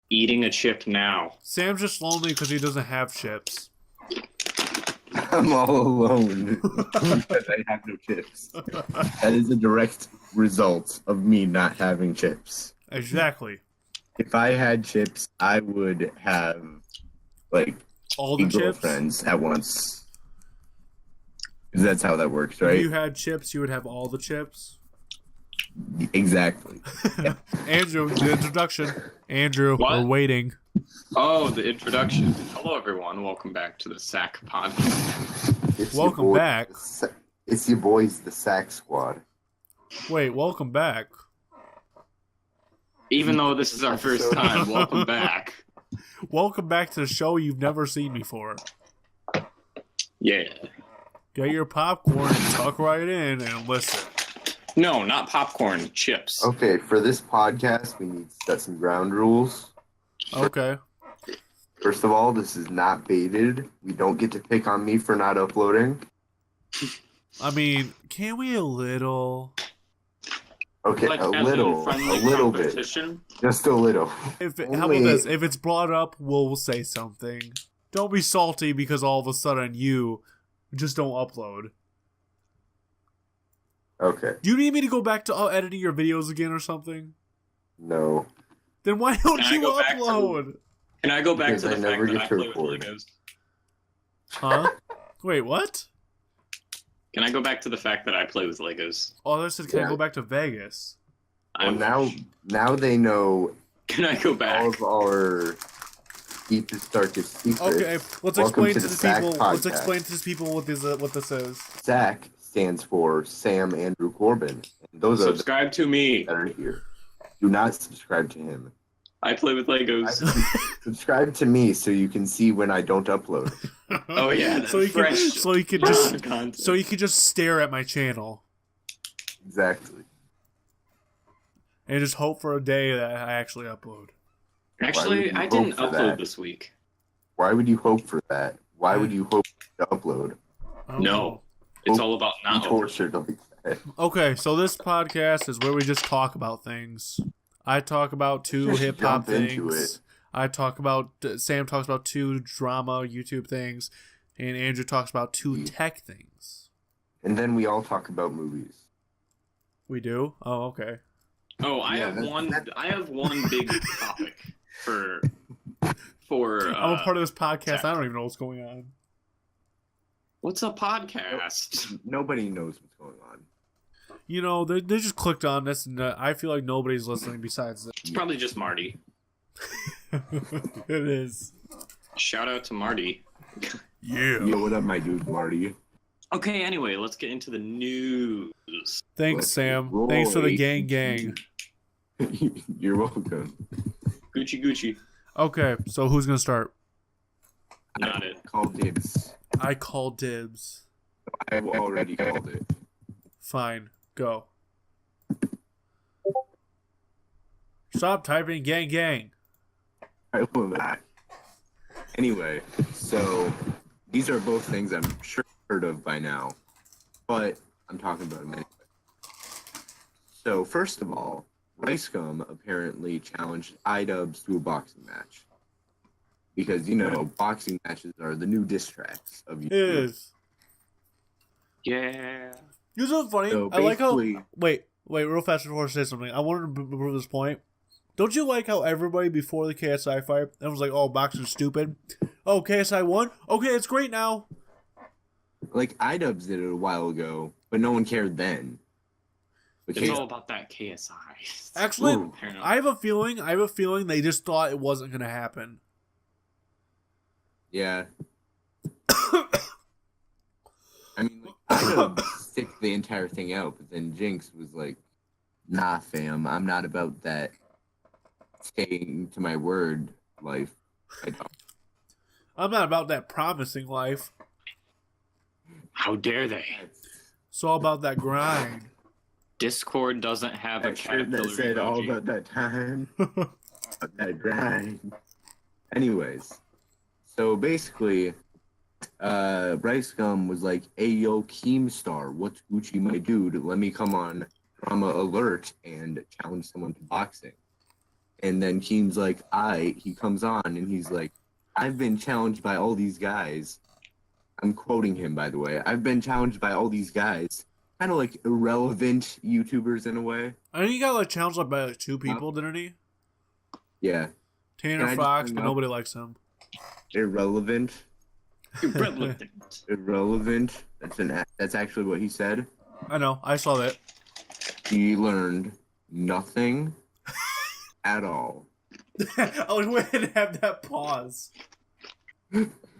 Eating a chip now. Sam's just lonely because he doesn't have chips. I'm all alone because I have no chips. That is a direct result of me not having chips. Exactly. If I had chips, I would have like all the girlfriends at once. Because that's how that works, right? If you had chips, you would have all the chips. Exactly. Yeah. Andrew, the introduction. Andrew, What? we're waiting. Oh, the introduction. Hello, everyone. Welcome back to the SAC podcast. It's Welcome your boy, back. It's your boys, the SAC Squad. Wait, welcome back. Even though this is our first time, welcome back. Welcome back to the show you've never seen before. Yeah. Get your popcorn and tuck right in and listen. No, not popcorn, chips. Okay, for this podcast, we need to set some ground rules. Okay. First of all, this is not baited. We don't get to pick on me for not uploading. I mean, can we a little? Okay, Like, a as in little bit. competition? Just a little. How about this? If it's brought up, we'll say something. Don't be salty because all of a sudden you just don't upload. Okay. Do you need me to go back to editing your videos again or something? No. Then why don't Can I you go back upload? Can I go back Because to the I fact never that get I to play with record. Legos? Huh? Wait, what? Can I go back to the fact that I play with Legos? Oh, I said, can I Yeah. go back to Vegas? Well, now they know Can I go back? all of our deepest, darkest secrets. Okay, let's Welcome explain to to the the SAC people. Let's podcast. explain to these people what this is. SAC stands for Sam Andrew Corbin. And those are the Subscribe to me. that are here. Do not subscribe to him. I play with Legos. Subscribe to me so you can see when I don't upload. Oh yeah, so you can fresh just content. so you can just stare at my channel Exactly. and just hope for a day that I actually upload. Actually, Why I would you didn't hope for upload that? this week. Why would you hope for that? Why would you hope to upload? I don't No, know. it's all about Be not uploading. tortured like that. Okay, so this podcast is where we just talk about things. I talk about two Just hip hop jump into things. it. I talk about Sam talks about two drama YouTube things, and Andrew talks about two tech things. And then we all talk about movies. We do? Oh, okay. Oh, I Yeah, have one big topic for. I'm a part of this podcast. tech. I don't even know what's going on. What's a podcast? Nobody knows what's going on. You know, they just clicked on this, and I feel like nobody's listening besides this. It's probably just Marty. It is. Shout out to Marty. Yeah. Yo, what up, my dude, Marty? Okay, anyway, let's get into the news. Thanks, Let's Sam. roll Thanks for the a- gang. You're welcome. Gucci Gucci. Okay, so who's gonna start? Not it. Call dibs. I call dibs. I've already called it. Fine, go. Stop typing gang. I will not. Anyway, so these are both things I'm sure you've heard of by now, but I'm talking about them anyway. So first of all, RiceGum apparently challenged iDubbz to a boxing match. Because, you know, boxing matches are the new diss tracks of It YouTube. is. Yeah. You know what's funny? So I like how. basically- Wait, real fast before I say something. I wanted to prove this point. Don't you like how everybody before the KSI fight, everyone was like, "Oh, boxing's stupid." Oh, KSI won. Okay, it's great now. Like, iDubbz did it a while ago, but no one cared then. But It's all about that KSI. Actually, Ooh. I have a feeling they just thought it wasn't gonna happen. Yeah. I mean, like, iDubbz stick the entire thing out, but then Jinx was like, "Nah, fam, I'm not about that staying to my word life. I don't." I'm not about that promising life. How dare they? It's all about that grind. Discord doesn't have a That shirt that caterpillar said all emoji. about that time, about that grind. Anyways, so basically, RiceGum was like, "Hey yo, Keemstar, what's Gucci, my dude? Let me come on Drama Alert and challenge someone to boxing." And then Keen's like, he comes on and he's like, I've been challenged by all these guys. I'm quoting him, by the way. I've been challenged by all these guys. Kind of like irrelevant YouTubers in a way. I think he got like challenged by like 2 people, didn't he? Yeah. Tanner Fox, but nobody likes him. Irrelevant. Irrelevant. Irrelevant. That's actually what he said. I know. I saw that. He learned nothing at all. I was waiting to have that pause.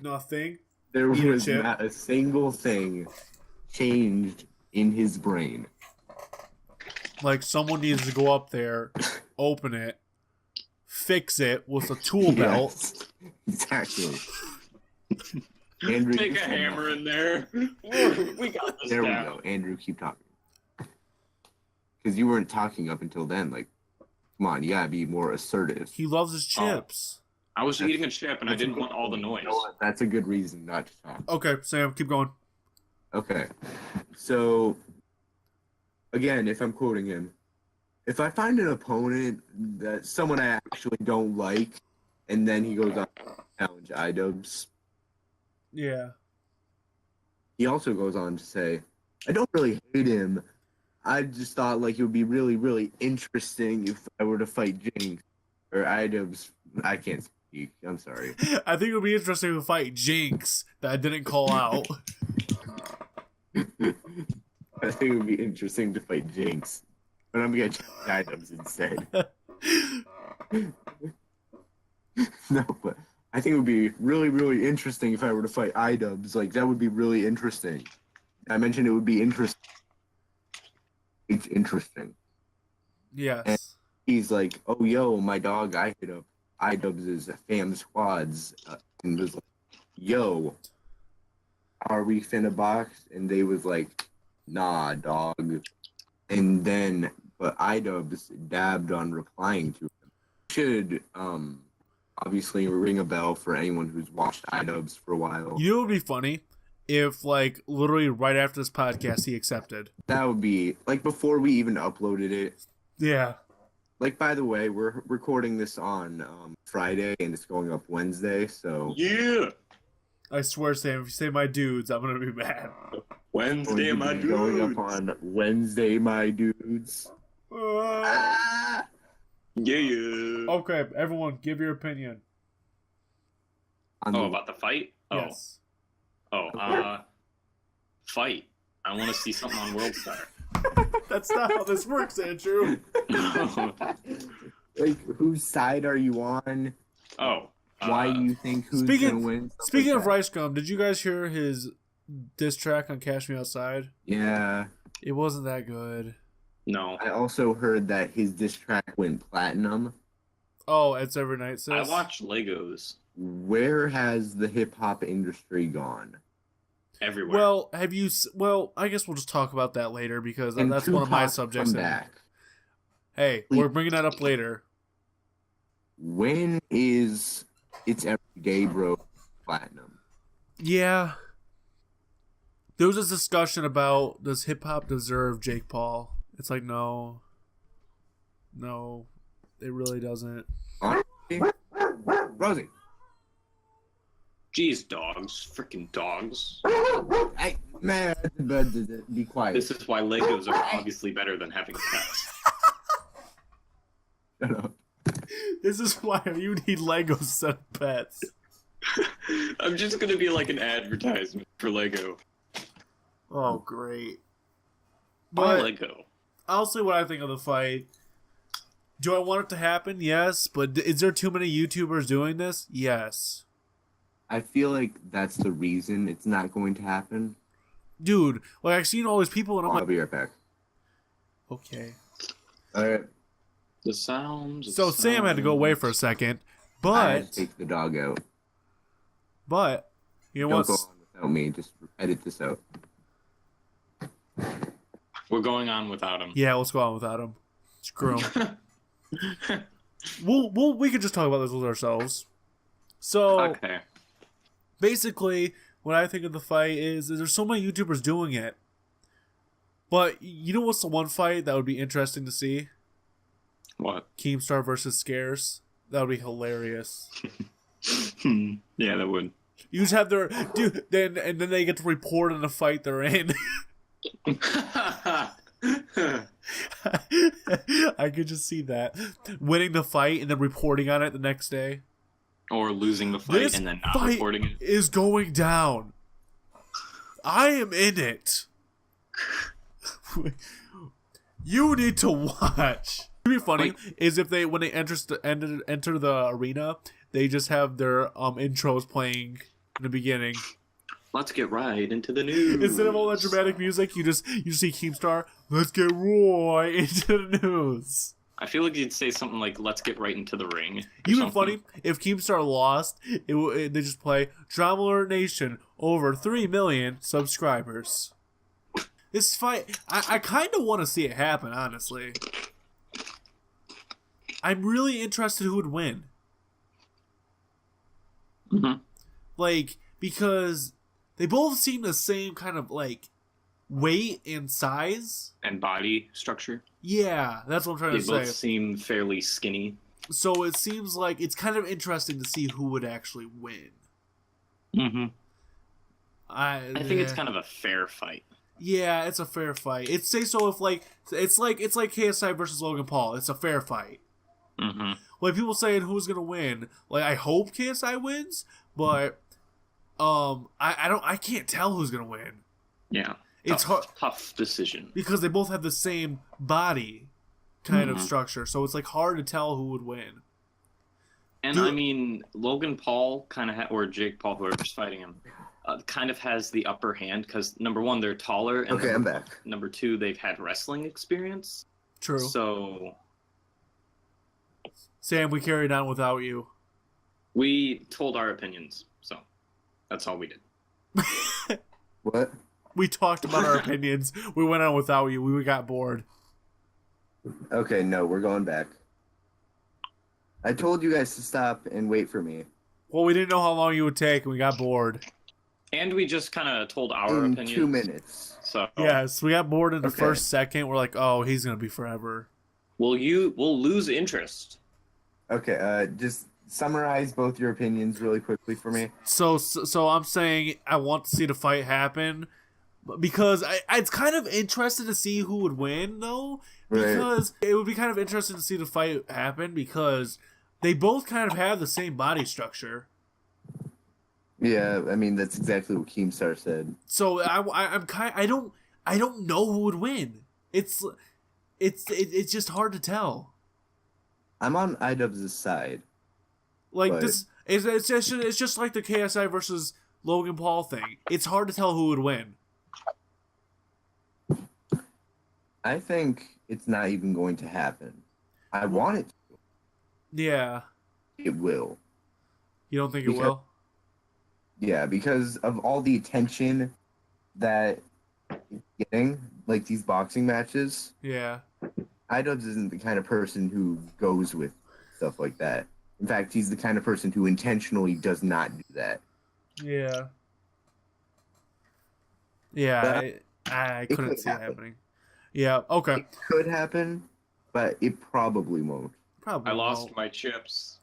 Nothing. There Eat a was chip. not a single thing changed in his brain. Like someone needs to go up there, open it, fix it with a tool belt. Yes, exactly. Andrew, Take a hammer in there. We got this there we down. go. Andrew, keep talking. Because you weren't talking up until then. Like, come on, you gotta be more assertive. He loves his chips. I was eating a chip and I didn't want all the noise. You know what? That's a good reason not to talk. Okay, Sam, keep going. Okay. So, again, if I'm quoting him, if I find an opponent that someone I actually don't like, and then he goes on to challenge iDubbz, Yeah. he also goes on to say, I don't really hate him. I just thought like it would be really, really interesting if I were to fight Jinx or iDubbz. I can't speak. I'm sorry. I think it would be interesting to fight Jinx that I didn't call out. I think it would be interesting to fight Jinx, but I'm gonna challenge iDubbz instead. No, but I think it would be really, really interesting if I were to fight iDubbz. Like that would be really interesting. I mentioned it would be interesting. It's interesting. Yes. And he's like, "Oh, yo, my dog, I hit up iDubbz's fam squads," and was like, "Yo, are we finna box?" And they was like, "Nah, dog." And then, but iDubbz dabbed on replying to him. Should obviously ring a bell for anyone who's watched iDubbz for a while. You know what would be funny? If, like, literally right after this podcast, he accepted. That would be, like, before we even uploaded it. Yeah. Like, by the way, we're recording this on Friday, and it's going up Wednesday, so... Yeah. I swear, Sam, if you say my dudes, I'm going to be mad. Wednesday, my dude. Going up on Wednesday, my dudes. Ah! Yeah. Okay, everyone, give your opinion. Oh, about the fight? Oh. Yes. Fight. I want to see something on World Star. That's not how this works, Andrew. Like, whose side are you on? Oh. Why do you think who's speaking- gonna win? Stuff Speaking like of that. RiceGum, did you guys hear his diss track on Cash Me Outside? Yeah. It wasn't that good. No. I also heard that his diss track went platinum. Oh, it's every night, sis. I watch Legos Where has the hip hop industry gone? everywhere. Well, have you... Well, I guess we'll just talk about that later because And that's one of my Tupac subjects. come back. Hey, we're bringing that up later. When is It's Everyday Bro platinum? Yeah. There was this discussion about, does hip-hop deserve Jake Paul? It's like, no. No, it really doesn't. Honestly, Rosie. Jeez, dogs. Freaking dogs. Hey, man, be quiet. This is why Legos are obviously better than having pets. Shut up. This is why you need Legos instead of pets. I'm just gonna be like an advertisement for Lego. Oh, great. Buy But Lego. I'll say what I think of the fight. Do I want it to happen? Yes. But is there too many YouTubers doing this? Yes. I feel like that's the reason it's not going to happen. Dude, like I've seen all these people and I'm I'll like, be right back. okay. Alright. The sounds. So Sam had to go away for a second, I had but to take the dog out. you know Don't go what? on without me. Just edit this out. We're going on without him. Yeah, let's go on without him. Screw him. we could just talk about this with ourselves. So Okay. basically, what I think of the fight is there's so many YouTubers doing it. But you know what's the one fight that would be interesting to see? What? Keemstar versus Scares. That would be hilarious. Yeah, that would. You just have their then they get to report on the fight they're in. I could just see that, winning the fight and then reporting on it the next day, or losing the fight this and then not fight reporting it. Is going down. I am in it. You need to watch. It'd be funny is if they when they enter the arena, they just have their intros playing in the beginning. Let's get right into the news. Instead of all that dramatic music, you just see Keemstar. Let's get right into the news. I feel like you'd say something like, "Let's get right into the ring." Even funny if Keemstar lost, they just play Drama Alert Nation over 3 million subscribers. This fight, I kind of want to see it happen. Honestly, I'm really interested who would win. Mm-hmm. Like, because they both seem the same kind of like weight and size and body structure. Yeah, that's what I'm trying to say. They both seem fairly skinny. So it seems like it's kind of interesting to see who would actually win. Mm-hmm. I think it's kind of a fair fight. Yeah, it's a fair fight. It's say so if like it's like KSI versus Logan Paul. It's a fair fight. Mm-hmm. Like people saying who's gonna win. Like I hope KSI wins, but I can't tell who's gonna win. Yeah. It's tough decision. Because they both have the same body kind of structure, so it's like hard to tell who would win. And I mean, Logan Paul kind of or Jake Paul, whoever's fighting him, kind of has the upper hand because number one, they're taller, and I'm back. Number two, they've had wrestling experience. True. So, Sam, we carried on without you. We told our opinions, so that's all we did. What? We talked about our opinions. We went on without you. We got bored. Okay, no, we're going back. I told you guys to stop and wait for me. Well, we didn't know how long you would take, and we got bored. And we just kind of told our opinions. 2 minutes. So yes, we got bored in the first second. We're like, oh, he's gonna be forever. We'll lose interest. Okay, just summarize both your opinions really quickly for me. So I'm saying I want to see the fight happen. Because it's kind of interesting to see who would win, though. Because it would be kind of interesting to see the fight happen because they both kind of have the same body structure. Yeah, I mean that's exactly what Keemstar said. So I don't know who would win. It's just hard to tell. I'm on IDubbz's side. Like this, it's just like the KSI versus Logan Paul thing. It's hard to tell who would win. I think it's not even going to happen. I want it to. Yeah. It will. You don't think it will? Yeah, because of all the attention that it's getting, like these boxing matches. Yeah. IDubbz isn't the kind of person who goes with stuff like that. In fact, he's the kind of person who intentionally does not do that. Yeah. Yeah, I couldn't see it happening. Yeah, okay. It could happen, but it probably won't. Probably I lost my chips.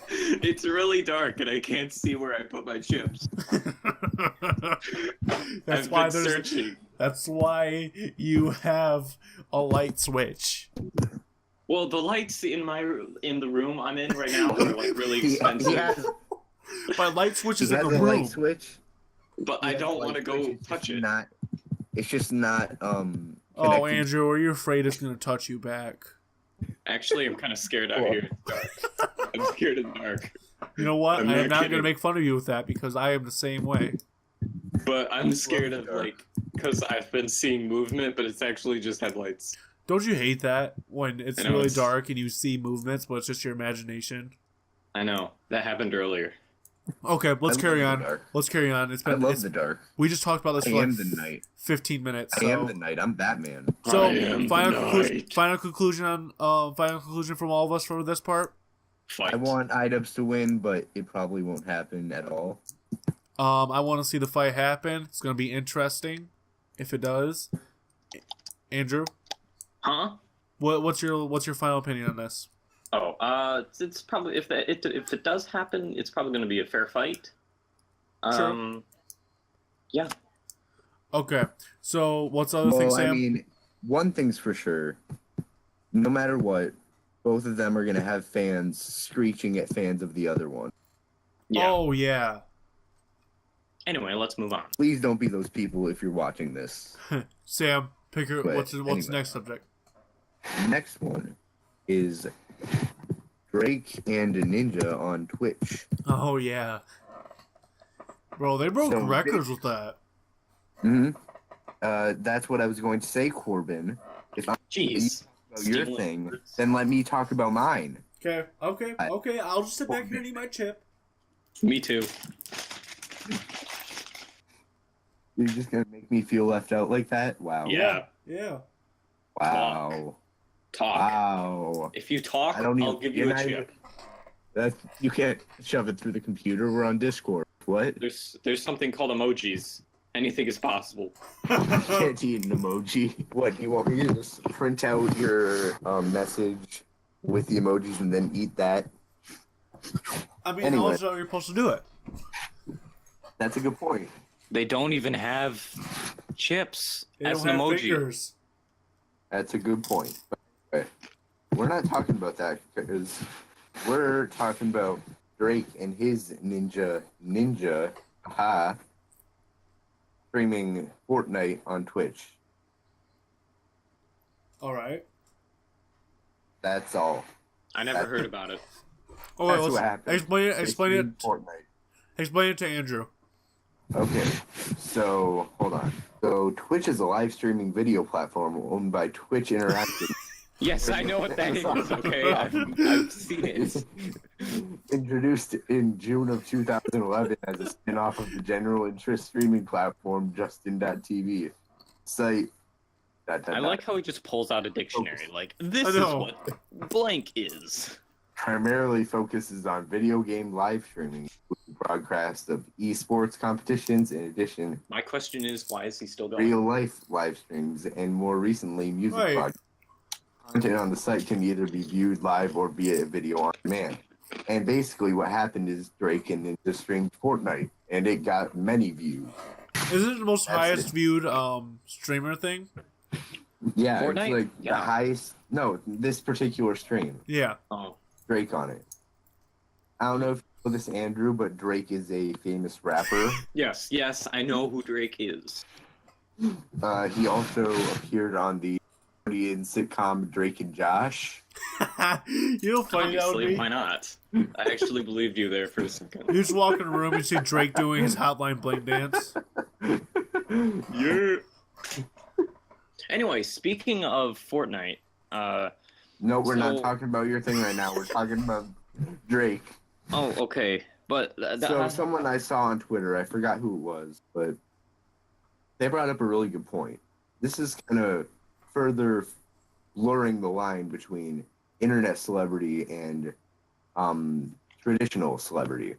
It's really dark and I can't see where I put my chips. That's why there's searching. That's why you have a light switch. Well, the lights in the room I'm in right now are like really expensive. My light switch is in the room. Light switch? But I don't want to go touch it. It's just not Oh, Andrew, are you afraid it's gonna touch you back? Actually, I'm kind of scared out here. I'm scared of the dark. You know what? I am not gonna make fun of you with that because I am the same way. But I'm scared of because I've been seeing movement, but it's actually just headlights. Don't you hate that when it's really dark and you see movements, but it's just your imagination? I know that happened earlier. Okay, let's carry on. Let's carry on. I love the dark. We just talked about this for the night. 15 minutes. I am the night. I'm Batman. So final conclusion from all of us for this part. I want IDubbz to win, but it probably won't happen at all. I want to see the fight happen. It's gonna be interesting if it does. Andrew? Huh? What's your final opinion on this? Oh, it's probably if it does happen, it's probably going to be a fair fight. True. Yeah. Okay. So what's the other thing, Well, Sam? I mean, one thing's for sure. No matter what, both of them are going to have fans screeching at fans of the other one. Yeah. Oh yeah. Anyway, let's move on. Please don't be those people if you're watching this. Sam, pick your But what's the anyway. next subject? Next one is Drake and Ninja on Twitch. Oh yeah. Bro, they broke So records with that. That's what I was going to say, Corbin. If I'm Jeez. about your Stealing thing, words. then let me talk about mine. Okay. I'll just sit back here and eat my chip. Me too. You're just gonna make me feel left out like that? Wow. Yeah. Yeah. Wow. Talk. Wow. If you talk, I don't I'll even- give you you're a not chip. You can't shove it through the computer. We're on Discord. What? There's something called emojis. Anything is possible. You can't eat an emoji. What? You want me to just print out your message with the emojis and then eat that? I mean, Anyway. how else are you supposed to do it? That's a good point. They don't even have chips They as don't an have emoji. fingers. That's a good point. But anyway, we're not talking about that because we're talking about Drake and his ninja, streaming Fortnite on Twitch. All right. That's all. I never heard about it. Oh, wait, That's what let's happened. explain it. They Explain it. streamed Fortnite. Explain it to Andrew. Okay, so hold on. So Twitch is a live streaming video platform owned by Twitch Interactive. Yes, I know what that is. Okay, I've seen it. Introduced in June of 2011 as a spin-off of the general interest streaming platform Justin.tv. Site. I like how he just pulls out a dictionary. Like, this I is know. what blank is. Primarily focuses on video game live streaming, with broadcast of esports competitions, in addition, My question is, why is he still going? real life live streams, and more recently, music Right. broadcasts. Content on the site can either be viewed live or via video on demand. And basically, what happened is Drake and Ninja streamed Fortnite, and it got many views. Is it the most That's highest it. viewed streamer thing? Yeah, Fortnite? it's like Yeah. the highest. No, this particular stream, Yeah. Oh, Drake on it. I don't know if you know this, Andrew, but Drake is a famous rapper. yes, I know who Drake is. He also appeared on the Korean sitcom Drake and Josh. You'll find out Obviously, me. why not? I actually believed you there for a second. You just walk in the room and see Drake doing his Hotline Bling dance. Yeah. Anyway, speaking of Fortnite, No, we're not So- talking about your thing right now. We're talking about Drake. oh, okay, but So someone I saw on Twitter, I forgot who it was, but they brought up a really good point. This is kind of further blurring the line between internet celebrity and traditional celebrity,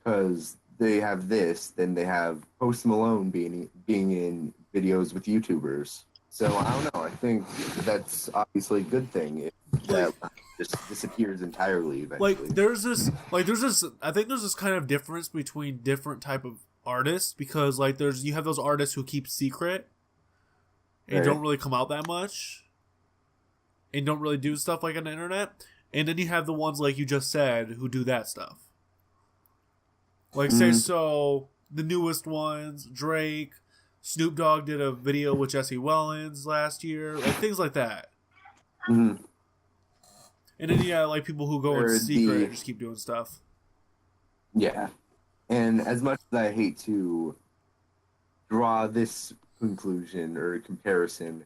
because they have this, then they have Post Malone being in videos with YouTubers. So I don't know. I think that's obviously a good thing if that just disappears entirely eventually. Like there's this I think there's this kind of difference between different type of artists, because like you have those artists who keep secret and Right. don't really come out that much and don't really do stuff like on the internet, and then you have the ones like you just said who do that stuff. Like say so the newest ones, Drake, Snoop Dogg did a video with Jesse Wellens last year, like things like that. Mhm. And then you got like people who go in Or secret the- and just keep doing stuff. Yeah. And as much as I hate to draw this conclusion or comparison,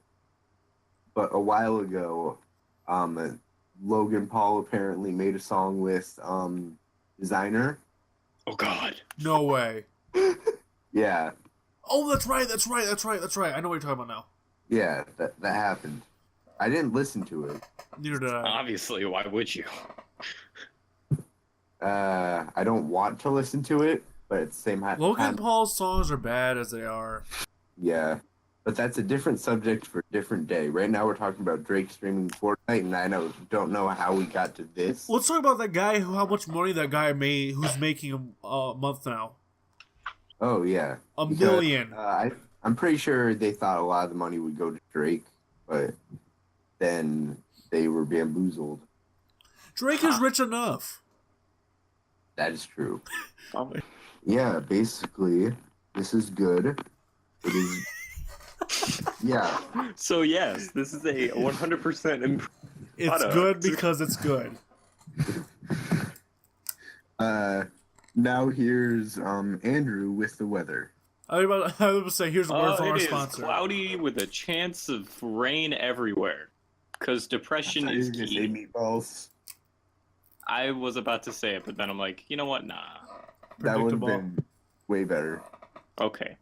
but a while ago, Logan Paul apparently made a song with Designer. oh god, No way. Yeah. Oh, that's right. I know what you're talking about now. Yeah, that happened. I didn't listen to it. Neither did I. obviously, why would you? I don't want to listen to it, but at the same time, Logan Paul's songs are bad as they are. yeah. But that's a different subject for a different day. Right now we're talking about Drake streaming Fortnite, and I don't know how we got to this. Let's talk about that guy. How much money that guy made? Who's making a month now? Oh yeah, $1 million. I'm pretty sure they thought a lot of the money would go to Drake, but then they were bamboozled. Drake is rich enough. That is true. Probably. Yeah, basically, this is good. It is. Yeah. So yes, this is a 100% improved It's product. good because it's good. Now here's Andrew with the weather. I was about to say, here's a word from our It is sponsor. cloudy with a chance of rain everywhere. Because depression I is was gonna say key. meatballs. I was about to say it, but then I'm like, you know what? Nah. That would have Predictable. been way better. Okay.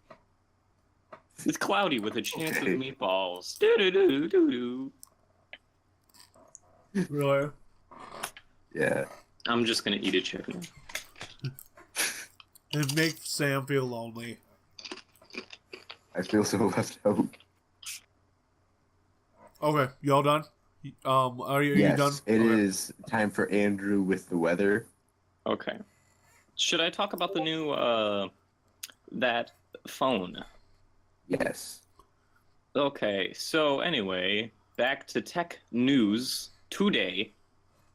It's cloudy with a chance Okay. of meatballs. Do-do-do-do-do. Really? Yeah. I'm just gonna eat a chicken. It makes Sam feel lonely. I feel so left out. Okay, y'all done? Are you Yes, done? it Okay. is time for Andrew with the weather. Okay. Should I talk about the new, that phone? Yes. Okay, so anyway, back to tech news today.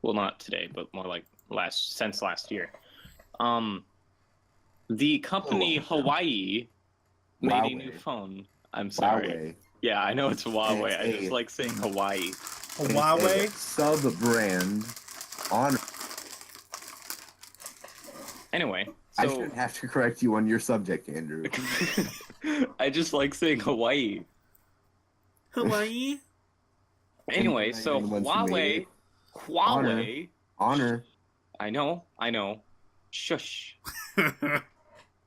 Well, not today, but more like since last year. The company Hawaii made a new Huawei. phone. I'm sorry. Huawei. Yeah, I know it's Huawei. I It's just a- like saying Hawaii. Huawei? Sub-brand on. Anyway, I so shouldn't have to correct you on your subject, Andrew. I just like saying Hawaii. Hawaii? Anyway, so Anyone who made Huawei. Honor. I know. Shush.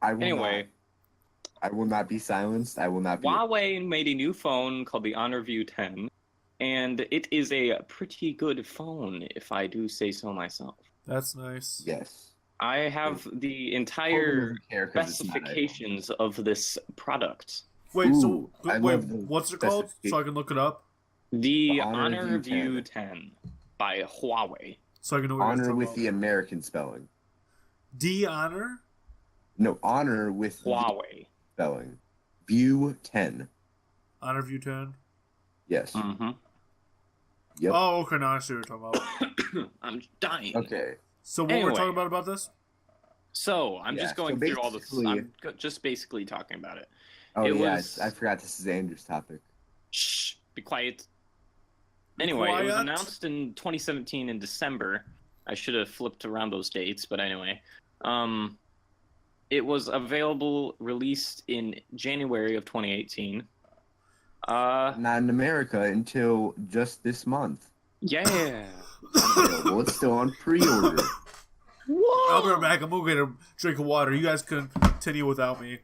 I will Anyway. not. I will not be silenced. I will not be. Huawei made a new phone called the Honor View10, and it is a pretty good phone, if I do say so myself. That's nice. Yes. I have the Corbin entire doesn't care 'cause it's not specifications of this product. Wait, Ooh, I wait, love the what's it called? So I can look it up. The The Honor Honor View10. View10 by Huawei. So I can know what Honor you're with talking the about. American spelling. D honor? No, honor with the Huawei. spelling. View 10. Honor View 10? Yes. Mm-hmm. Yep. Oh, okay, now I see what you're talking about. I'm dying. Okay. So what Anyway. we're talking about this? So I'm Yeah, just going so through all this. basically- I'm just basically talking about it. Oh It yeah, was- I forgot this is Andrew's topic. Shh, be quiet. Be Anyway, it was quiet. announced in 2017 in December. I should have flipped around those dates, but anyway. It was available, released in January of 2018. Not in America until just this month. Yeah. Well, it's still on pre-order. I'll be right back. I'm gonna get a drink of water. You guys can continue without me.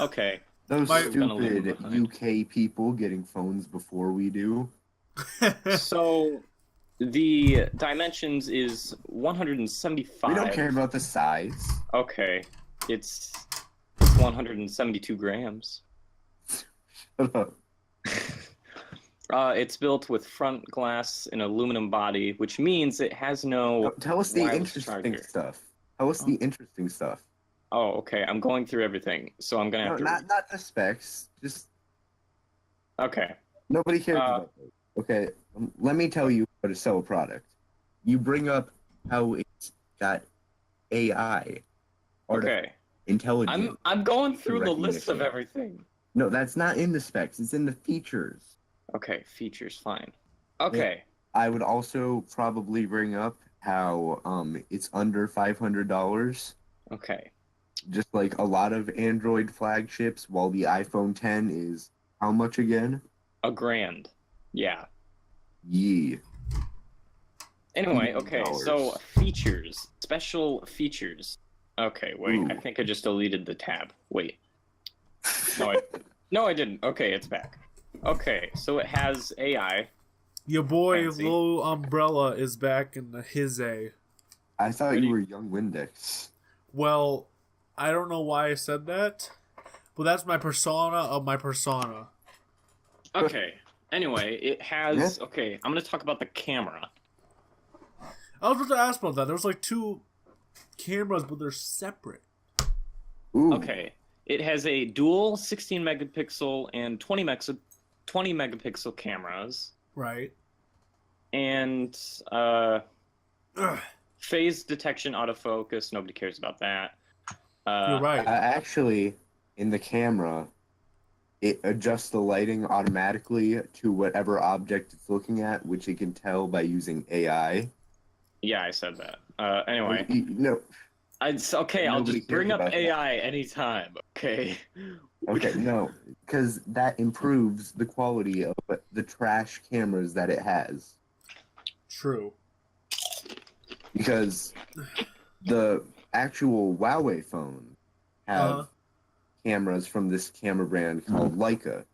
Okay. Those My- Gonna leave stupid it behind. UK people getting phones before we do. So the dimensions is 175. We don't care about the size. Okay. It's 172 grams. Shut up. It's built with front glass and aluminum body, which means it has no. Tell us the wireless interesting charger. stuff. Tell us the interesting stuff. Oh, okay. I'm going through everything, so I'm gonna No, have to. not the specs. Just Okay. nobody cares about those. Okay, let me tell you how to sell a product. You bring up how it's got AI, Okay. intelligence. I'm going through the list of Recognition. everything. No, that's not in the specs. It's in the features. Okay, features fine. Okay. I would also probably bring up how it's under $500. Okay. Just like a lot of Android flagships, while the iPhone 10 is how much again? $1,000. Yeah. Yee. Anyway, okay, so $100. features. Special features. Okay, wait. Ooh. I think I just deleted the tab. Wait. No, I didn't. Okay, it's back. Okay, so it has AI. Your boy Fancy. Lil Umbrella is back in his A. I thought Pretty- you were Young Windex. Well, I don't know why I said that, but that's my persona of my persona. Okay. Anyway, it has. Okay, I'm gonna talk about the camera. I was about to ask about that. There's like 2 cameras, but they're separate. Ooh. Okay, it has a dual 16 megapixel and 20 megapixel cameras, Right. and phase detection, autofocus. Nobody cares about that. You're right. Actually, in the camera, it adjusts the lighting automatically to whatever object it's looking at, which it can tell by using AI. Yeah, I said that. Anyway, No. Okay. I'll Nobody just bring cares up about AI anytime. Okay. Okay, no, because that improves the quality of the trash cameras that it has. True. Because the actual Huawei phone have cameras from this camera brand called Leica.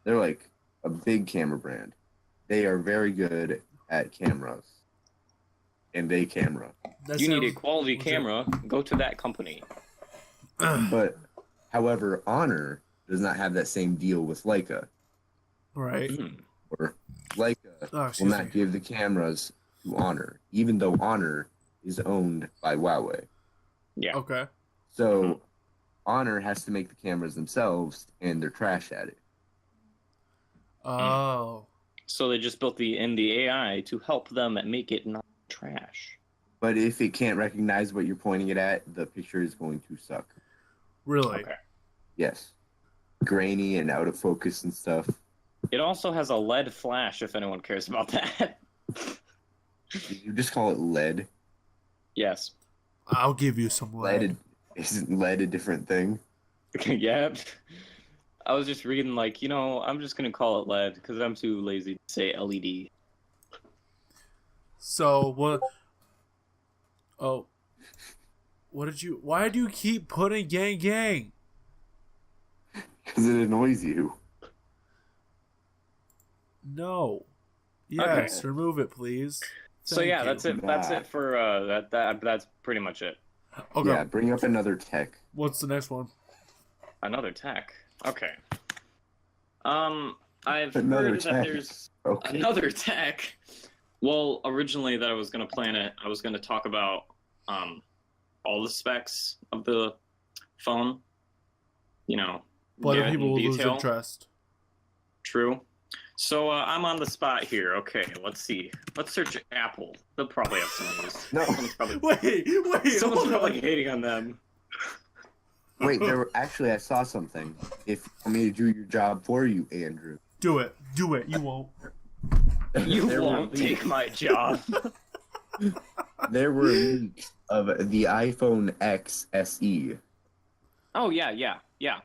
They're like a big camera brand. They are very good at cameras. And a camera. You need a quality camera, go to that company. But, however, Honor does not have that same deal with Leica. Right. Or Leica will not give the cameras to Honor, even though Honor is owned by Huawei. Yeah. Okay. So, Honor has to make the cameras themselves, and they're trash at it. Oh. So they just built the AI to help them make it not trash. But if it can't recognize what you're pointing it at, the picture is going to suck. Really? Okay. Yes. Grainy and out of focus and stuff. It also has a LED flash, if anyone cares about that. You just call it lead. Yes. I'll give you some lead. Isn't lead a different thing? Yep. I was just reading, like, I'm just going to call it LED because I'm too lazy to say LED. So, what... Oh. Why do you keep putting gang gang? Because it annoys you. No. Yes, remove it, please. So yeah, you. that's it. That's it for that's pretty much it. Okay. Yeah, bring up another tech. What's the next one? Another tech. Okay. I've Another heard tech. that there's another tech. Well, originally that I was gonna plan it. I was gonna talk about all the specs of the phone. But get people will in lose detail. interest. True. So I'm on the spot here. Okay, let's see. Let's search Apple. They'll probably have some of these. No. Someone's probably hating on them. Wait, actually, I saw something. If you want me to do your job for you, Andrew. Do it. Do it. You won't. You There won't were take my job. There were leaks of the iPhone X SE. Oh, yeah.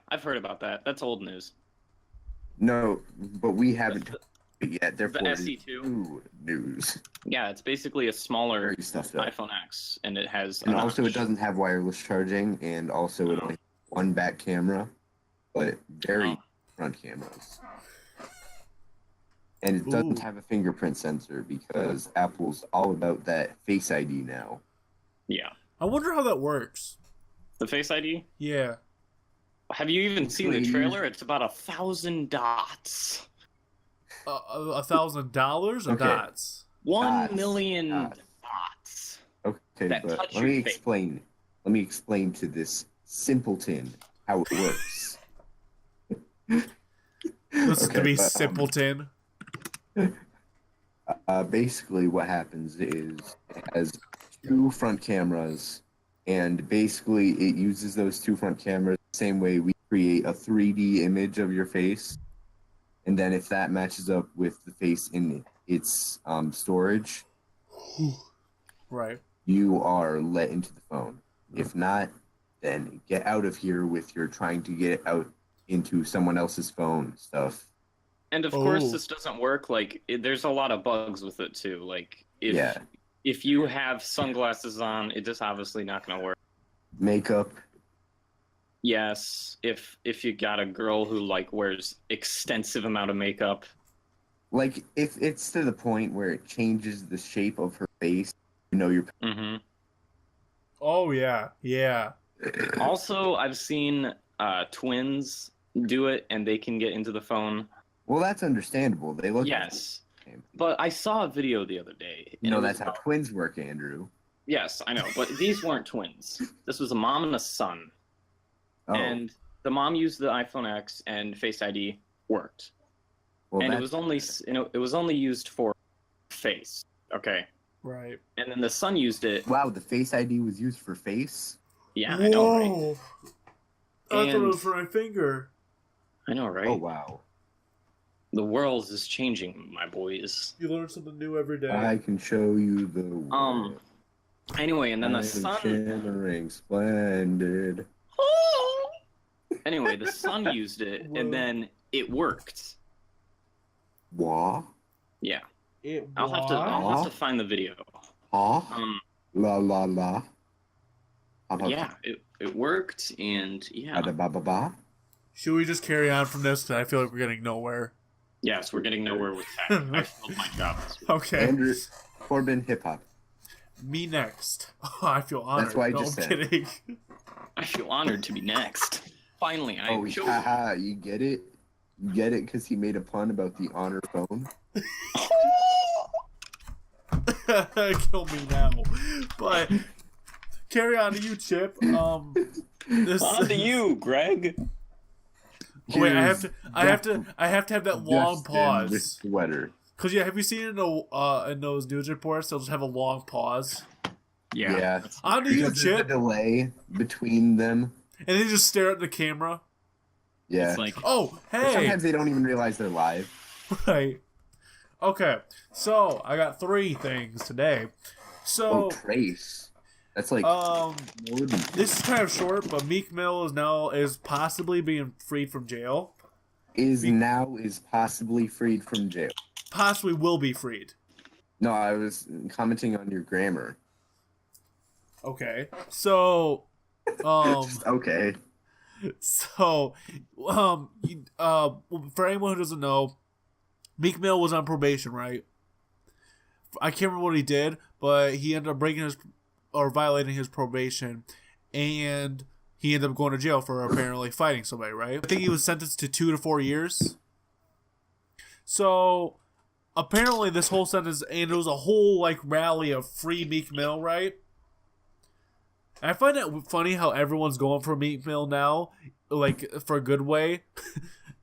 I've heard about that. That's old news. No, but we haven't talked about it yet. Therefore, The it is SE2? new news. Yeah, it's basically a smaller Very stuffed up. iPhone X, and it has. And also, it doesn't have wireless charging, and also it only has one back camera, but very front cameras. And it doesn't have a fingerprint sensor because Apple's all about that Face ID now. Yeah. I wonder how that works. The Face ID? Yeah. Have you even seen the trailer? It's about 1,000 dots. $1,000 or Okay. dots? 1,000,000 Dots. dots. Okay, That but touch let your me face. explain. Let me explain to this simpleton how it works. Listen to me, but, simpleton. Basically, what happens is it has two front cameras, and basically it uses those two front cameras the same way we create a 3D image of your face. And then if that matches up with the face in its storage, Right. you are let into the phone. If not, then get out of here with your trying to get out into someone else's phone stuff. And of course, this doesn't work. Like, there's a lot of bugs with it too. Like, if you have sunglasses on, it's just obviously not going to work. Makeup. Yes, if you got a girl who wears extensive amount of makeup. Like, if it's to the point where it changes the shape of her face, you're. Mm-hmm. Oh, yeah. Yeah. Also, I've seen twins do it, and they can get into the phone. Well, that's understandable. They look. Yes. But I saw a video the other day. You know, that's how twins work, Andrew. Yes, I know. But these weren't twins. This was a mom and a son. Oh. And the mom used the iPhone X, and Face ID worked. Well, and it was only used for face. Okay. Right. And then the son used it. Wow, the Face ID was used for face? Yeah, I know, right? I thought it was for my finger. I know, right? Oh, wow. The world is changing, my boys. You learn something new every day. I can show you the world. Anyway, and then the I'm son... shimmering splendid. Anyway, the son used it, and then it worked. Wah? Yeah. It I'll have to find the video. Huh? La la la. Yeah, it worked, and yeah. Ba ba ba ba. Should we just carry on from this? I feel like we're getting nowhere. Yes, we're getting nowhere with tech. I failed my job this week. Okay. Andrew, Corbin, hip hop. Me next. Oh, I feel honored. That's why I no, just I'm said. kidding. I feel honored to be next. Finally, Oh, haha, you get it? You get it because he made a pun about the honor phone? Kill me now. But carry on to you, Chip. On to you, Greg. Wait, I have to have that long pause. With sweater. Cause have you seen in those news reports? They'll just have a long pause. Yeah. On to you, Because there's a Chip. delay between them. And they just stare at the camera. Yeah. It's like, Oh, Or hey. sometimes they don't even realize they're live. Right. Okay. So I got 3 things today. So Trace. That's like more than this is kind of short, but Meek Mill is possibly being freed from jail. is possibly freed from jail. Possibly will be freed. No, I was commenting on your grammar. Okay. So Okay. So for anyone who doesn't know, Meek Mill was on probation, right? I can't remember what he did, but he ended up violating his probation, and he ended up going to jail for apparently fighting somebody, right? I think he was sentenced to 2 to 4 years. So apparently this whole sentence, and it was a whole like rally of free Meek Mill, right? And I find it funny how everyone's going for Meek Mill now, like for a good way.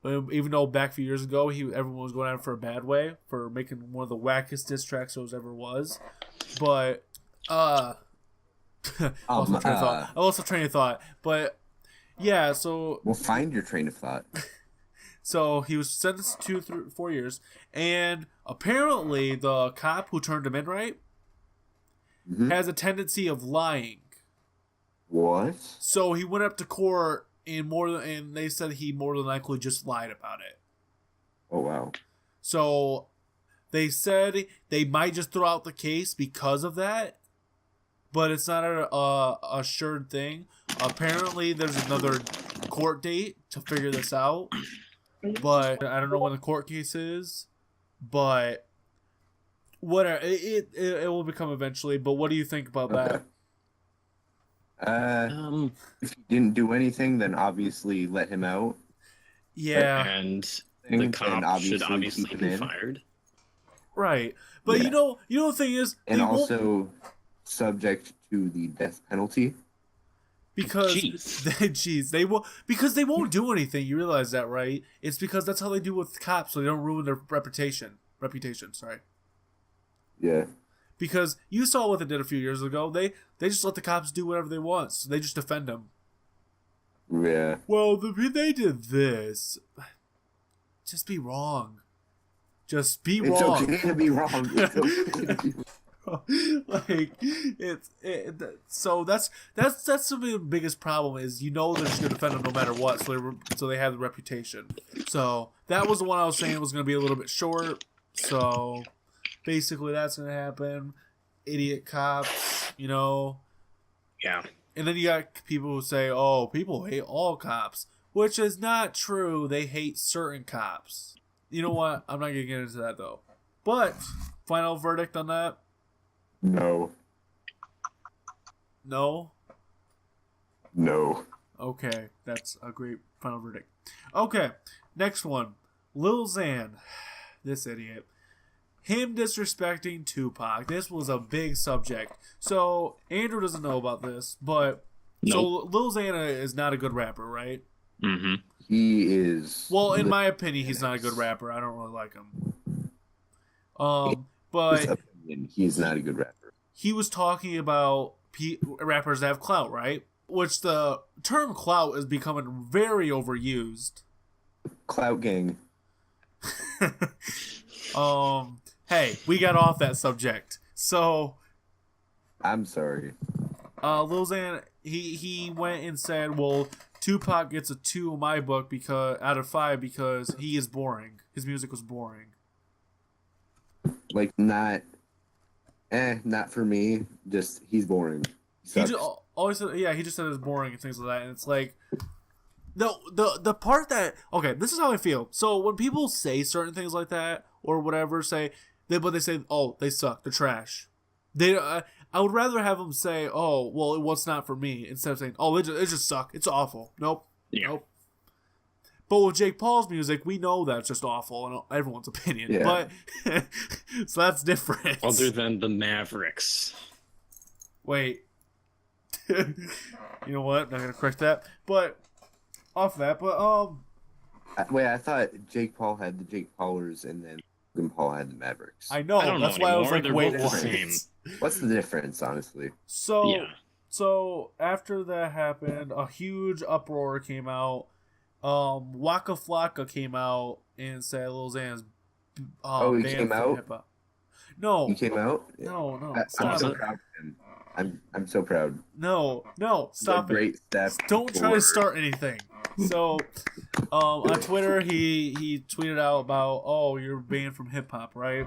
Even though back a few years ago, everyone was going at it for a bad way, for making one of the wackest diss tracks there ever was. But I lost train of thought. But yeah, so We'll find your train of thought. so he was sentenced to 2 through 4 years, and apparently the cop who turned him in, right, has a tendency of lying. What? So he went up to court, and they said he more than likely just lied about it. Oh, wow. So they said they might just throw out the case because of that, but it's not a assured thing. Apparently, there's another court date to figure this out, but I don't know when the court case is. But whatever, it will become eventually. But what do you think about that? If he didn't do anything, then obviously let him out. Yeah, and And the cop should obviously obviously keep him be in. fired. right. But Yeah. you know the thing is, And they won't- also subject to the death penalty. because Jeez. they will, because they won't do anything. You realize that, right? It's because that's how they do with cops, so they don't ruin their reputation. Sorry. Yeah. Because you saw what they did a few years ago. They just let the cops do whatever they want. So they just defend them. Yeah. Well, they did this. Just be wrong. Just be It's wrong. okay to be wrong. It's okay to be Like so that's the biggest problem is they're just gonna defend them no matter what, so they have the reputation. So that was the one I was saying was gonna be a little bit short. So basically that's gonna happen. Idiot cops, Yeah. and then you got people who say, "Oh, people hate all cops," which is not true. They hate certain cops. You know what? I'm not gonna get into that though. But final verdict on that. No. No? No. Okay, that's a great final verdict. Okay, next one. Lil Xan, this idiot, him disrespecting Tupac. This was a big subject. So Andrew doesn't know about this, but so Lil Xan is not a good rapper, right? Mm-hmm. He is. Well, in my opinion, he's not a good rapper. I don't really like him. But he's not a good rapper. He was talking about rappers that have clout, right? Which the term clout is becoming very overused. Clout gang. Hey, we got off that subject. So I'm sorry. Lil Xan, he went and said, well, Tupac gets a 2 in my book out of 5 because he is boring. His music was boring. Like, not for me. Just, he's boring. He just always said, he just said it's boring and things like that. And it's like, the part that, okay, this is how I feel. So when people say certain things like that or whatever, but they say, oh, they suck, they're trash. I would rather have them say, oh, well, it was not for me, instead of saying, oh, it just suck, it's awful. Nope. But with Jake Paul's music, we know that's just awful in everyone's opinion. Yeah. But so that's different. Other than the Mavericks. Wait. You know what? I'm not gonna correct that. But off that, wait, I thought Jake Paul had the Jake Paulers and then Logan Paul had the Mavericks. I know. That's why I was like, wait, what's the difference, honestly? So after that happened, a huge uproar came out. Waka Flocka came out and said Lil Xan's he came out? Hip-hop. No. He came out? No. I'm so proud of him. I'm so proud. No, stop it. Great step. Don't try to start anything. So, on Twitter, he tweeted out about, oh, you're banned from hip hop, right?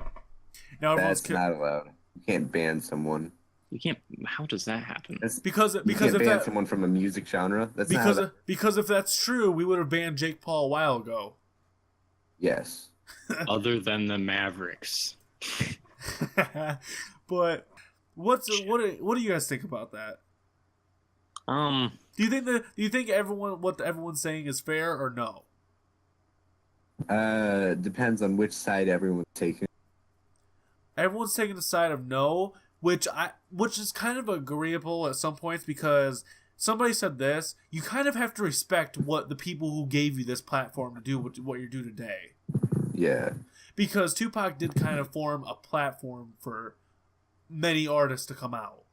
Now that's not allowed. You can't ban someone. You can't. How does that happen? Because you can't ban someone from a music genre. That's because if that's true, we would have banned Jake Paul a while ago. Yes. Other than the Mavericks. But what do you guys think about that? Do you think what everyone's saying is fair or no? Depends on which side everyone's taking. Everyone's taking the side of no, which is kind of agreeable at some points, because somebody said this: you kind of have to respect what the people who gave you this platform to do what you do today. Yeah. Because Tupac did kind of form a platform for many artists to come out.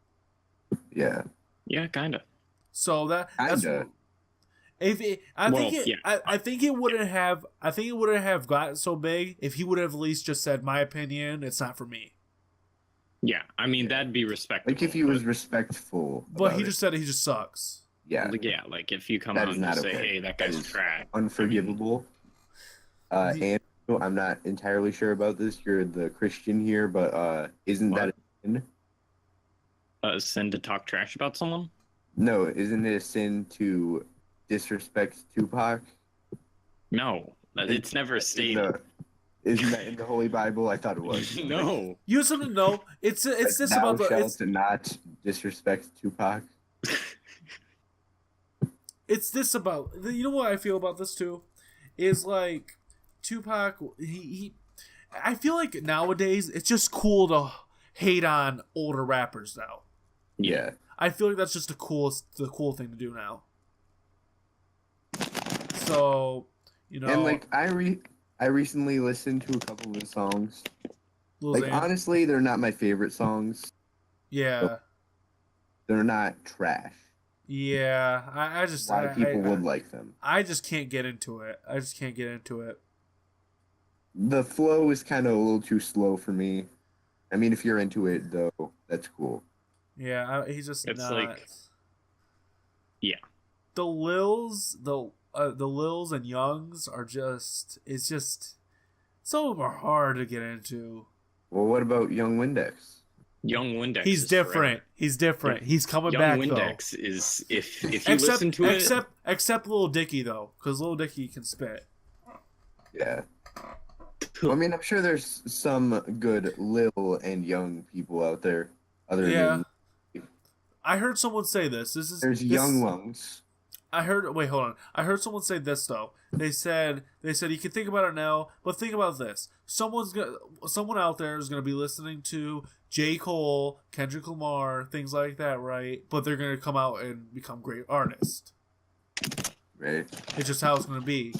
Yeah. Yeah, kind of. So that's I think it wouldn't have gotten so big if he would have at least just said, my opinion, it's not for me. Yeah, I mean, that'd be respectful. Like if he was respectful. But he just said he just sucks. Yeah. Yeah, like if you come out and say, hey, that guy's trash. Unforgivable. And I'm not entirely sure about this. You're the Christian here, but isn't that a sin? A sin to talk trash about someone? No, isn't it a sin to disrespect Tupac? No, it's never stated. Isn't that in the Holy Bible? I thought it was. No. You have something to know. It's this thou about shalt to not disrespect Tupac. It's this about, you know what I feel about this too? Is like Tupac, I feel like nowadays it's just cool to hate on older rappers now. Yeah. I feel like that's just the cool thing to do now. So, you know, and like I recently listened to a couple of his songs. Lil Like Xan. honestly, they're not my favorite songs. Yeah. They're not trash. Yeah, I just a lot of people would like them. I just can't get into it. The flow is kind of a little too slow for me. I mean, if you're into it though, that's cool. Yeah, he's just it's not. Like, yeah. The Lils and Youngs are just. It's just. Some of them are hard to get into. Well, what about Young Windex? Young Windex. He's different. He's different. He's coming Young back. Windex though. Is if you listen to it. Except Lil Dicky though, because Lil Dicky can spit. Yeah. Well, I mean, I'm sure there's some good Lil and Young people out there. Other than I heard someone say this. There's Young Lungs. I heard. Wait, hold on. I heard someone say this though. They said you can think about it now, but think about this. Someone out there is gonna be listening to J. Cole, Kendrick Lamar, things like that, right? But they're gonna come out and become great artists. Right. It's just how it's gonna be.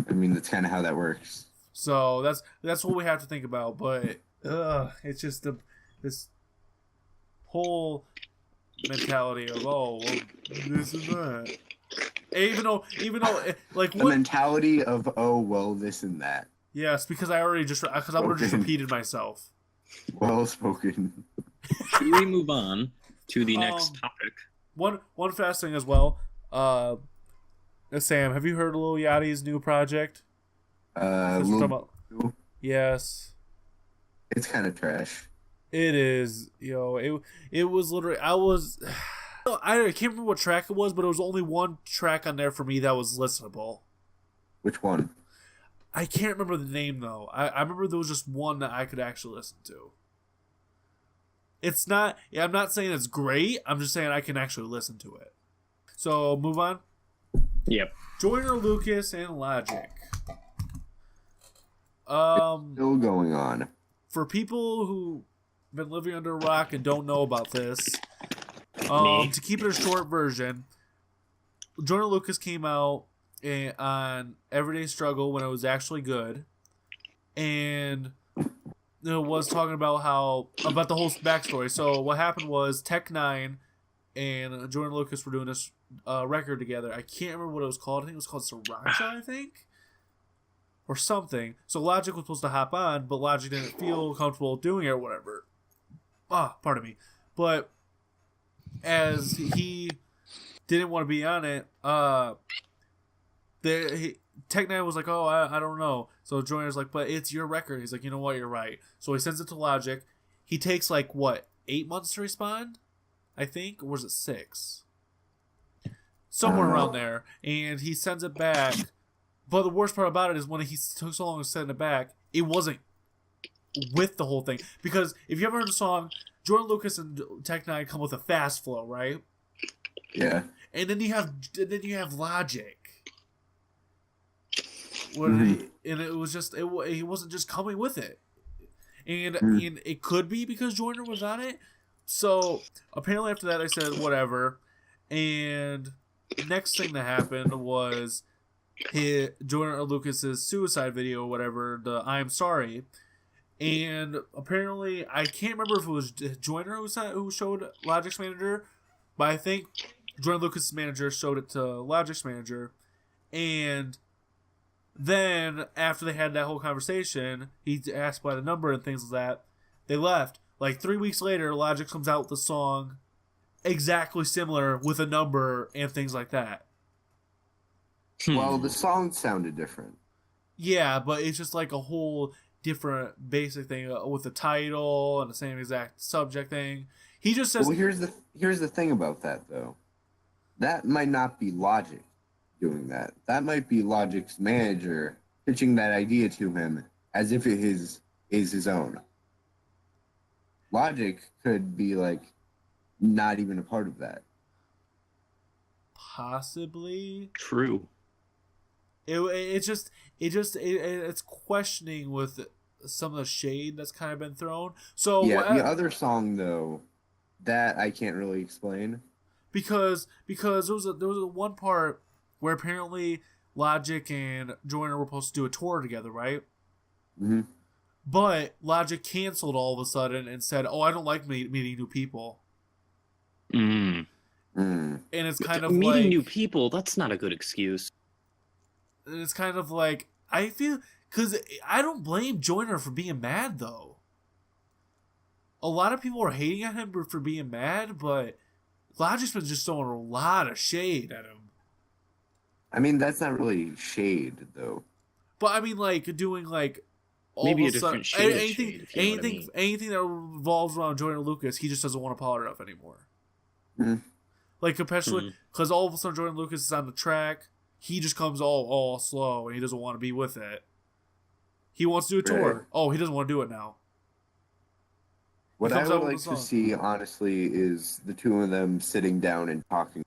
I mean, that's kind of how that works. So that's what we have to think about. But it's just this whole mentality of this and that. Even though like the mentality of this and that. Yes, because I would have just repeated myself. Well spoken. Should we move on to the next topic? One fast thing as well. Sam, have you heard of Lil Yachty's new project? Yes. It's kind of trash. It is, it was literally, I can't remember what track it was, but it was only one track on there for me that was listenable. Which one? I can't remember the name though. I remember there was just one that I could actually listen to. It's not, I'm not saying it's great, I'm just saying I can actually listen to it. So, move on? Yep. Joyner Lucas and Logic. Still going on. For people who been living under a rock and don't know about this, to keep it a short version, Joyner Lucas came out on Everyday Struggle when it was actually good, and was talking about about the whole backstory. So what happened was Tech-9 and Joyner Lucas were doing this record together. I can't remember what it was called. I think it was called Sriracha, I think, or something. So Logic was supposed to hop on, but Logic didn't feel comfortable doing it or whatever. Pardon me. But as he didn't want to be on it, Tech-9 was like, I don't know. So Joyner's like, but it's your record. He's like, you know what, you're right. So he sends it to Logic. He takes 8 months to respond, I think, or was it 6? Somewhere around there. And he sends it back. But the worst part about it is when he took so long to send it back, it wasn't with the whole thing. Because if you ever heard the song, Joyner Lucas and Tech-9 come with a fast flow, right? Yeah. And then you have Logic. And it was just he wasn't just coming with it. And it could be because Joyner was on it. So apparently after that I said whatever. And next thing that happened was Joyner Lucas's suicide video or whatever, the I Am Sorry. And apparently, I can't remember if it was Joyner who showed Logic's manager, but I think Joyner Lucas' manager showed it to Logic's manager. And then, after they had that whole conversation, he asked by the number and things like that. They left. 3 weeks later, Logic comes out with the song exactly similar with a number and things like that. Well, the song sounded different. Yeah, but it's just a whole different basic thing with the title and the same exact subject thing. He just says... Well, here's the thing about that, though. That might not be Logic doing that. That might be Logic's manager pitching that idea to him as if it is his own. Logic could be, not even a part of that. Possibly. True. It's questioning with some of the shade that's kind of been thrown. So yeah, the other song though, that I can't really explain because there was a one part where apparently Logic and Joyner were supposed to do a tour together, right? Mm-hmm. But Logic canceled all of a sudden and said, I don't like meeting new people. Mm. And it's kind of meeting new people. That's not a good excuse. It's kind of I feel, because I don't blame Joyner for being mad though. A lot of people are hating on him for being mad, but Logic's been just throwing a lot of shade at him. I mean, that's not really shade though. But I mean, doing all maybe of a different shade of shade, if you know what I mean. Anything that revolves around Joyner Lucas, he just doesn't want to part of anymore. Mm-hmm. Especially because all of a sudden Joyner Lucas is on the track, he just comes all slow and he doesn't want to be with it. He wants to do a tour. Right. Oh, he doesn't want to do it now. What I would like to see, honestly, is the two of them sitting down and talking.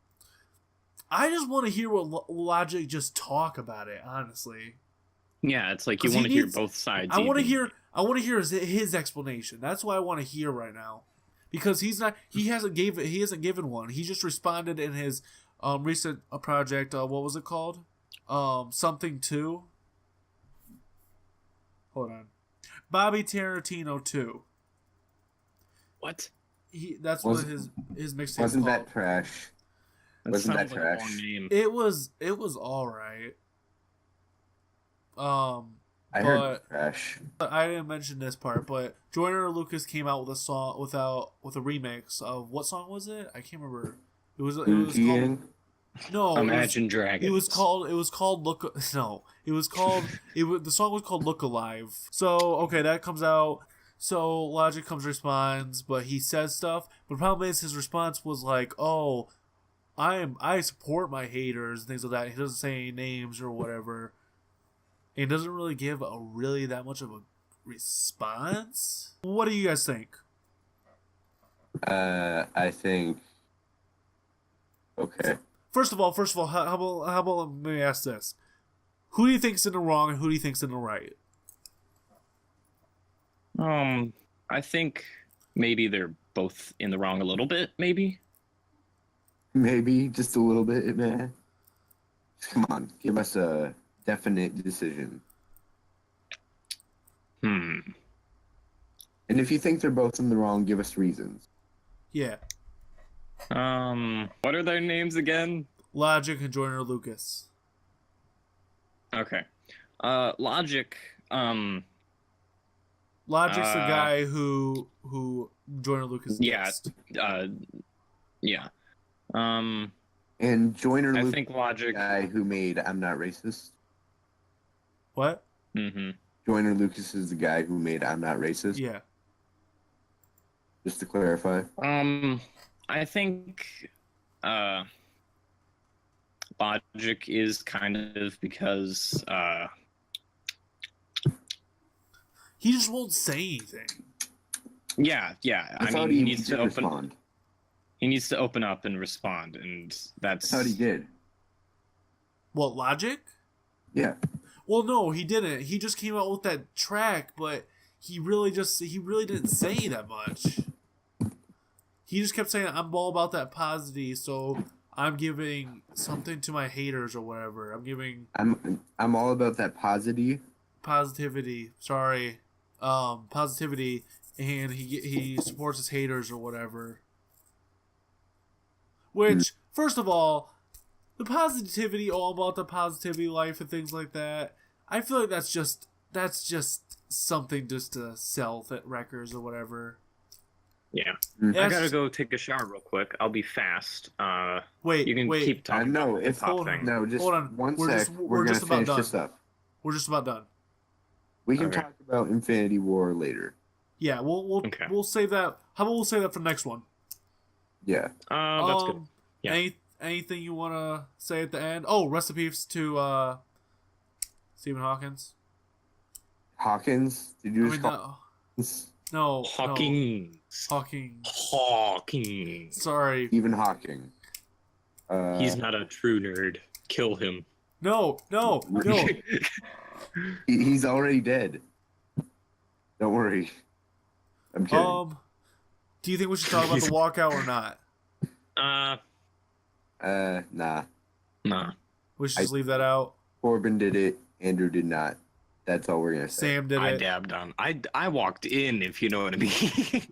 I just want to hear what Logic just talk about it. Honestly, Yeah, it's like you 'Cause want to he hear needs- both sides. I want to even. hear. I want to hear his explanation. That's what I want to hear right now, because he's not. He hasn't given one. He just responded in his recent project. What was it called? Something 2. Hold on. Bobby Tarantino 2. What? That's what his mixtape Wasn't called. that trash? That Wasn't sounds that like a trash? long name. It was all right. I heard it was trash. I didn't mention this part, but Joyner Lucas came out with a song with a remix of what song was it? I can't remember. It was called no. Imagine Dragons. It was called Look. No, it was called. The song was called Look Alive. So okay, that comes out. So Logic responds, but he says stuff. But the problem is his response was like, "Oh, I support my haters and things like that." He doesn't say any names or whatever. It doesn't really give that much of a response. What do you guys think? I think. Okay. First of all, how about let me ask this: who do you think's in the wrong and who do you think's in the right? I think maybe they're both in the wrong a little bit. Maybe. Maybe just a little bit, man. Come on, give us a definite decision. And if you think they're both in the wrong, give us reasons. Yeah. What are their names again? Logic and Joyner Lucas. Okay. Logic. Logic's the guy who Joyner Lucas dissed. Yeah. And Joyner I Lucas, think Logic. the guy who made "I'm Not Racist." What? Mm-hmm. Joyner Lucas is the guy who made "I'm Not Racist." Yeah. Just to clarify. I think Logic is kind of because He just won't say anything. yeah. I thought he he needs did to open. respond. He needs to open up and respond, and that's. I thought he did. What, Logic? Yeah. Well, no, he didn't. He just came out with that track, but he really didn't say that much. He just kept saying, "I'm all about that positivity, so I'm giving something to my haters or whatever. I'm giving I'm all about that positivity. Sorry, positivity, and he supports his haters or whatever." Which, first of all, the positivity, all about the positivity life and things like that, I feel like that's just something just to sell records or whatever. Yeah. Mm. I gotta go take a shower real quick. I'll be fast. Wait, You can keep talking. No, about the if top thing. no, just Hold on. one We're sec. just- we're we're gonna just about finish this done. up. We're just about done. We can Okay. talk about Infinity War later. Yeah, Okay. we'll save that. How about we'll save that for the next one? Yeah. That's good. Yeah. Anything you want to say at the end? Oh, recipes to Stephen Hawkins. Hawkins? Did you I just mean, call no, Hawking. Hawking. Hawking. Sorry. Stephen Hawking? He's not a true nerd. Kill him. No. He's already dead. Don't worry. I'm kidding. Do you think we should talk about the walkout or not? Nah. Nah. We should just leave that out. Corbin did it. Andrew did not. That's all we're gonna say. Sam did I it. dabbed on. I walked in, if you know what I mean.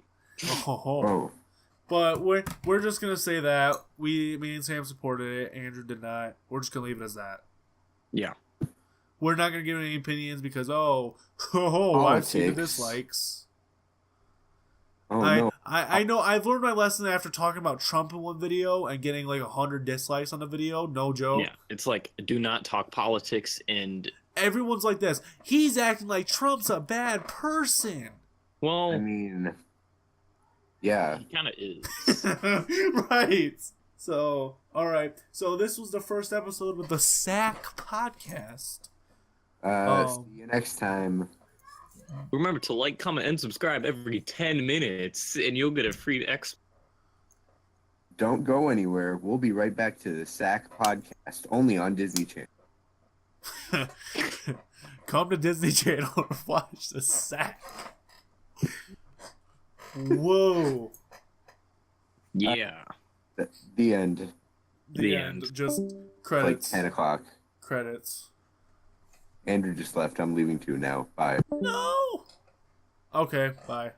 Oh. But we're just gonna say that me and Sam supported it. Andrew did not. We're just gonna leave it as that. Yeah. We're not gonna give any opinions because I've seen the Politics. dislikes. Oh no. I know I've learned my lesson after talking about Trump in one video and getting like 100 dislikes on the video. No joke. Yeah. It's like, do not talk politics, and Everyone's like this. He's acting like Trump's a bad person. well, I mean, yeah. he kind of is. Right. So, all right. So this was the first episode with the SAC podcast. See you next time. Remember to like, comment, and subscribe every 10 minutes, and you'll get a free don't go anywhere. We'll be right back to the SAC podcast, only on Disney Channel. Come to Disney Channel and watch the SAC. Whoa. Yeah. The end. The end. Just Like credits. 10 o'clock. Credits. Andrew just left. I'm leaving too now. Bye. No. Okay, bye.